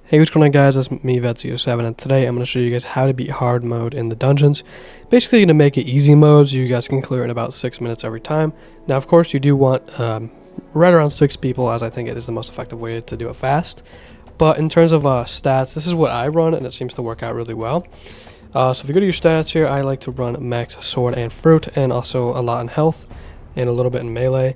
Hey, what's going on, guys? It's me, Vetsio7, and today I'm going to show you guys how to beat hard mode in the dungeons. Basically going to make it easy mode so you guys can clear in about 6 minutes every time. Now, of course, you do want right around 6 people, as I think it is the most effective way to do it fast. But in terms of stats, this is what I run, and it seems to work out really well. So if you go to your stats here, I like to run max sword and fruit, and also a lot in health, and a little bit in melee.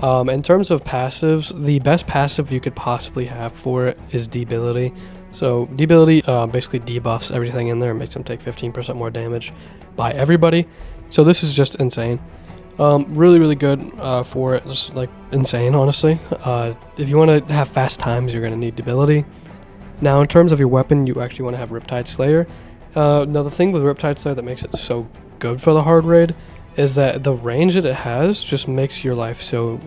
In terms of passives, the best passive you could possibly have for it is debility. So debility basically debuffs everything in there and makes them take 15% more damage by everybody. So this is just insane. Really good for it. Just like insane, honestly. If you want to have fast times, you're going to need debility. Now, in terms of your weapon, you actually want to have Riptide Slayer. Now, the thing with Riptide Slayer that makes it so good for the hard raid is that the range that it has just makes your life so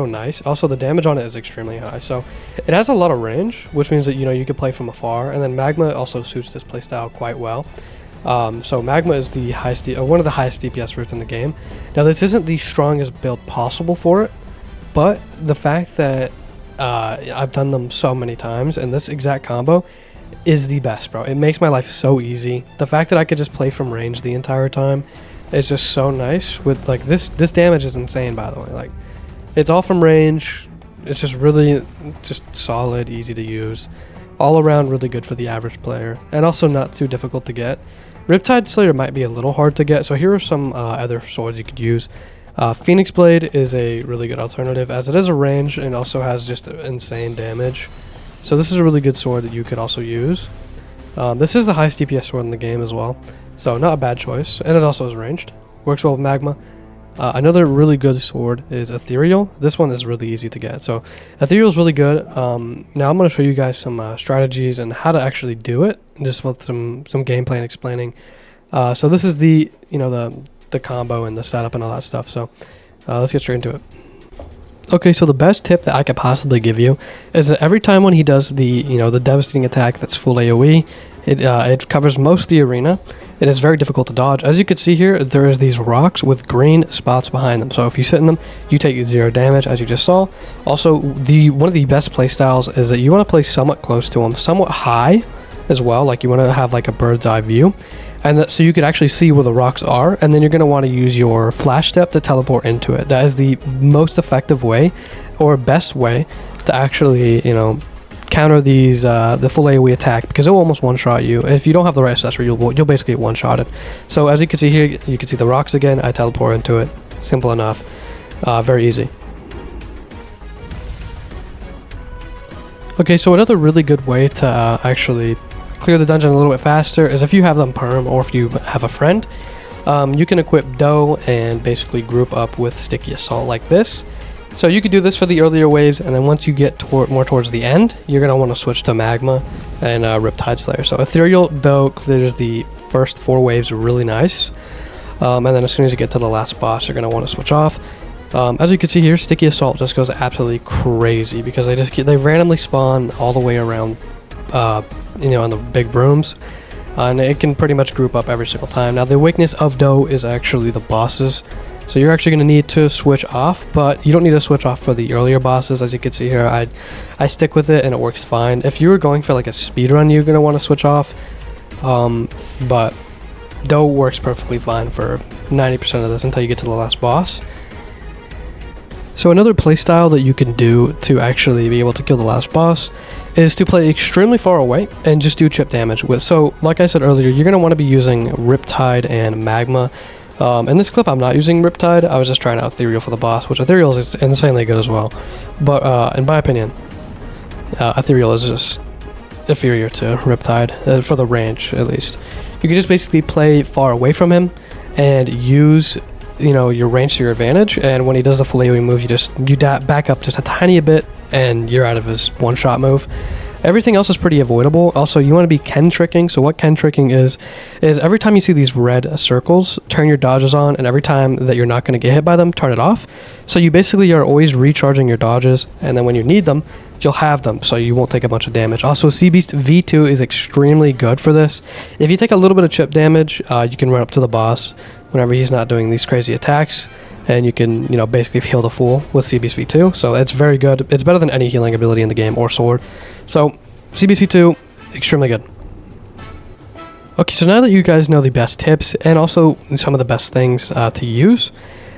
nice. Also, the damage on it is extremely high, so it has a lot of range, which means that you can play from afar. And then Magma also suits this playstyle quite well. So Magma is the highest one of the highest DPS routes in the game. Now, this isn't the strongest build possible for it, but the fact that I've done them so many times, and this exact combo is the best, bro. It makes my life so easy. The fact that I could just play from range the entire time, it's just so nice. With like this damage is insane, by the way. Like, it's all from range. It's just really just solid, easy to use, all around really good for the average player, and also not too difficult to get. Riptide Slayer might be a little hard to get, so here are some other swords you could use. Phoenix Blade is a really good alternative, as it is a range and also has just insane damage. So this is a really good sword that you could also use. This is the highest DPS sword in the game as well. So not a bad choice, and it also is ranged. Works well with Magma. Another really good sword is Ethereal. This one is really easy to get. So Ethereal is really good. Now I'm going to show you guys some strategies and how to actually do it, just with some gameplay and explaining. So this is the the combo and the setup and all that stuff. So let's get straight into it. Okay, so the best tip that I could possibly give you is that every time when he does the the devastating attack that's full AoE, it covers most of the arena. It is very difficult to dodge. As you can see here, there is these rocks with green spots behind them. So if you sit in them, you take 0 damage, as you just saw. Also, one of the best play styles is that you want to play somewhat close to them, somewhat high as well. Like, you want to have like a bird's eye view, and so you could actually see where the rocks are. And then you're going to want to use your flash step to teleport into it. That is the most effective way, or best way, to actually counter these the full AoE attack, because it will almost one-shot you. If you don't have the right accessory, you'll basically get one-shotted. So as you can see here, you can see the rocks again. I teleport into it. Simple enough. Very easy. Okay, so another really good way to actually clear the dungeon a little bit faster is if you have them perm, or if you have a friend. You can equip Dough and basically group up with Sticky Assault like this. So you could do this for the earlier waves, and then once you get more towards the end, you're going to want to switch to Magma and Riptide Slayer. So Ethereal Dough clears the first 4 waves really nice, and then as soon as you get to the last boss, you're going to want to switch off. As you can see here, Sticky Assault just goes absolutely crazy, because they randomly spawn all the way around, in the big rooms, and it can pretty much group up every single time. Now, the weakness of Dough is actually the bosses. So you're actually going to need to switch off, but you don't need to switch off for the earlier bosses. As you can see here, I stick with it and it works fine. If you were going for like a speed run, you're going to want to switch off, but Dough works perfectly fine for 90% of this until you get to the last boss. So another playstyle that you can do to actually be able to kill the last boss is to play extremely far away and just do chip damage with. So like I said earlier, you're going to want to be using Riptide and Magma. In this clip, I'm not using Riptide. I was just trying out Ethereal for the boss, which Ethereal is insanely good as well. But in my opinion, Ethereal is just inferior to Riptide, for the range at least. You can just basically play far away from him and use your range to your advantage. And when he does the full AoE move, you back up just a tiny bit, and you're out of his one-shot move. Everything else is pretty avoidable. Also, you want to be Ken tricking. So what Ken tricking is every time you see these red circles, turn your dodges on, and every time that you're not going to get hit by them, turn it off. So you basically are always recharging your dodges, and then when you need them, you'll have them, so you won't take a bunch of damage. Also, Sea Beast V2 is extremely good for this. If you take a little bit of chip damage, you can run up to the boss whenever he's not doing these crazy attacks, and you can, basically heal the fool with Sea Beast V2. So it's very good. It's better than any healing ability in the game, or sword. So CBC2, extremely good. Okay, so now that you guys know the best tips and also some of the best things to use,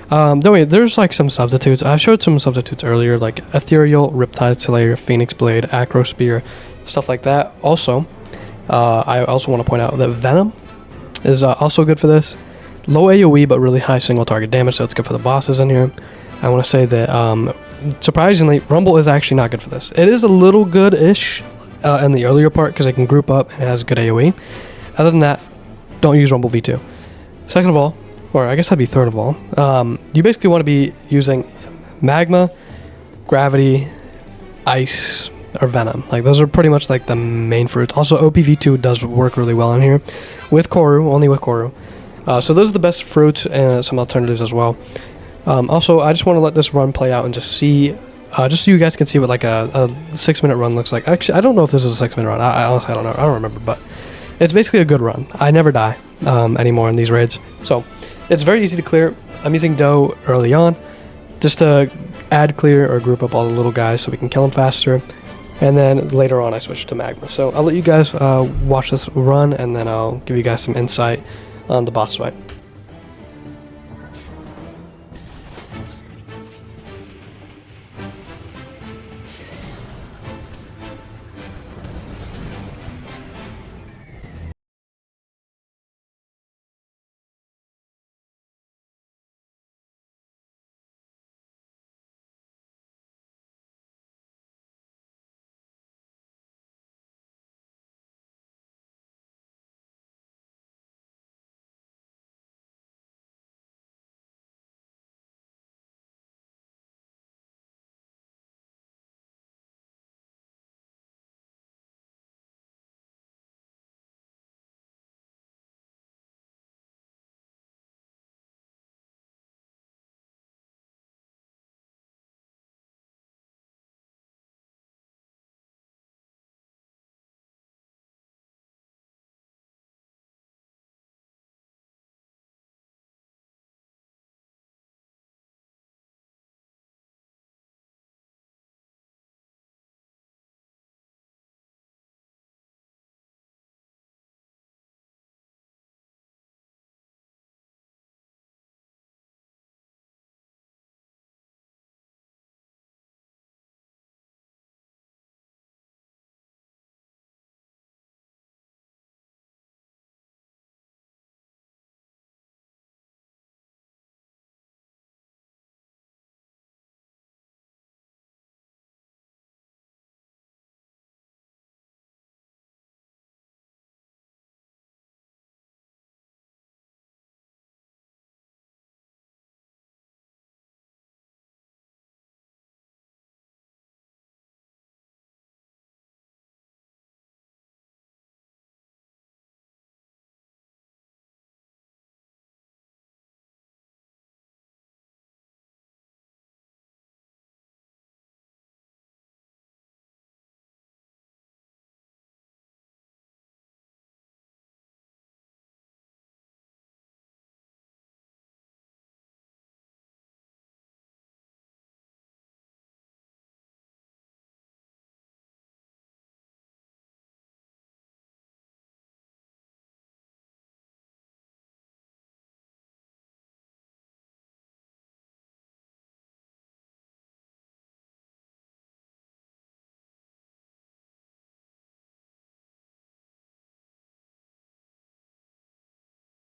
don't worry, there's like some substitutes. I showed some substitutes earlier, like Ethereal, Riptide Slayer, Phoenix Blade, Acro Spear, stuff like that. Also, I also want to point out that Venom is also good for this. Low AoE, but really high single target damage, so it's good for the bosses in here. I want to say that, surprisingly, Rumble is actually not good for this. It is a little good-ish in the earlier part, because it can group up and it has good AoE. Other than that, don't use Rumble V2. Second of all, or I guess that'd be third of all, you basically want to be using Magma, Gravity, Ice, or Venom. Like, those are pretty much like the main fruits. Also, OPV2 does work really well in here, with Koru, only with Koru. So those are the best fruits and some alternatives as well. Also, I just want to let this run play out and just see, just so you guys can see what like a 6-minute run looks like. Actually, I don't know if this is a 6-minute run. I honestly, I don't know. I don't remember, but it's basically a good run. I never die anymore in these raids. So it's very easy to clear. I'm using Doe early on just to add clear or group up all the little guys so we can kill them faster. And then later on I switch to Magma. So I'll let you guys watch this run, and then I'll give you guys some insight on the boss fight.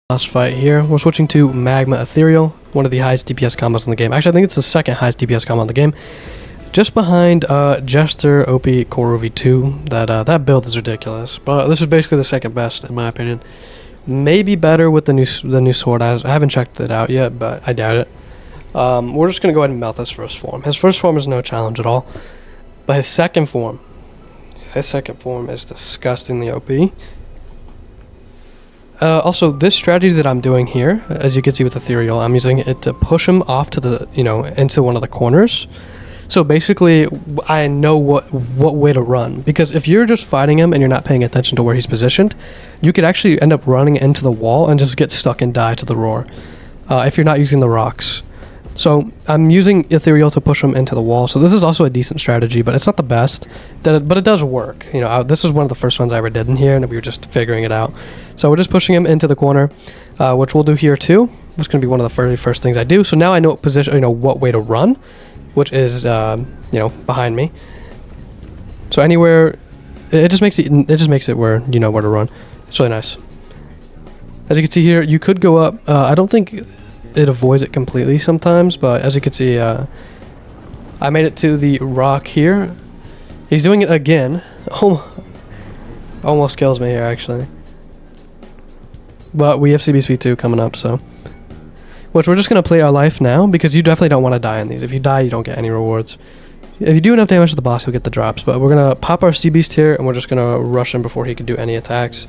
Boss fight here. We're switching to Magma Ethereal, one of the highest DPS combos in the game. Actually, I think it's the second highest DPS combo in the game. Just behind Jester, OP, Koru V2. That build is ridiculous, but this is basically the second best in my opinion. Maybe better with the new sword. I haven't checked it out yet, but I doubt it. We're just gonna go ahead and melt his first form. His first form is no challenge at all, but his second form is disgustingly OP. Also, this strategy that I'm doing here, as you can see with Ethereal, I'm using it to push him off to the, into one of the corners. So basically, I know what way to run. Because if you're just fighting him and you're not paying attention to where he's positioned, you could actually end up running into the wall and just get stuck and die to the roar. If you're not using the rocks. So I'm using Ethereal to push him into the wall. So this is also a decent strategy, but it's not the best. But it does work. You know, this is one of the first ones I ever did in here, and we were just figuring it out. So we're just pushing him into the corner, which we'll do here too. It's going to be one of the very first things I do. So now I know what position, what way to run, which is behind me. So anywhere, it just makes it where you know where to run. It's really nice. As you can see here, you could go up. I don't think it avoids it completely sometimes, but as you can see, I made it to the rock here. He's doing it again. Oh, almost kills me here actually. But we have CBSV2 coming up, so. Which we're just going to play our life now, because you definitely don't want to die in these. If you die, you don't get any rewards. If you do enough damage to the boss, you'll get the drops. But we're going to pop our Sea Beast here, and we're just going to rush him before he can do any attacks.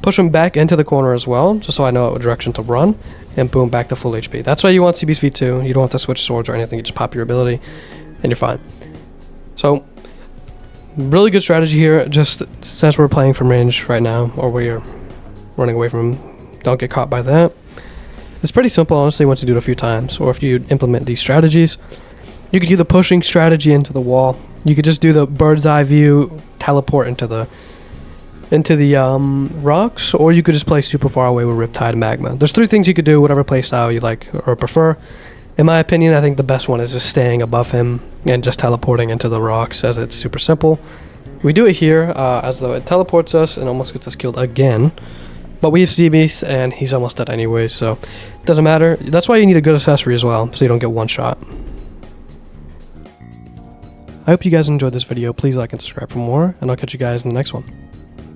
Push him back into the corner as well, just so I know what direction to run. And boom, back to full HP. That's why you want Sea Beast V2. You don't have to switch swords or anything. You just pop your ability, and you're fine. So, really good strategy here, just since we're playing from range right now, or we're running away from him. Don't get caught by that. It's pretty simple, honestly, once you do it a few times, or if you implement these strategies. You could do the pushing strategy into the wall. You could just do the bird's eye view, teleport into the rocks, or you could just play super far away with Riptide Magma. There's 3 things you could do, whatever playstyle you like or prefer. In my opinion, I think the best one is just staying above him and just teleporting into the rocks, as it's super simple. We do it here as though it teleports us and almost gets us killed again. But we have Sea Beast, and he's almost dead anyway, so it doesn't matter. That's why you need a good accessory as well, so you don't get one shot. I hope you guys enjoyed this video. Please like and subscribe for more, and I'll catch you guys in the next one.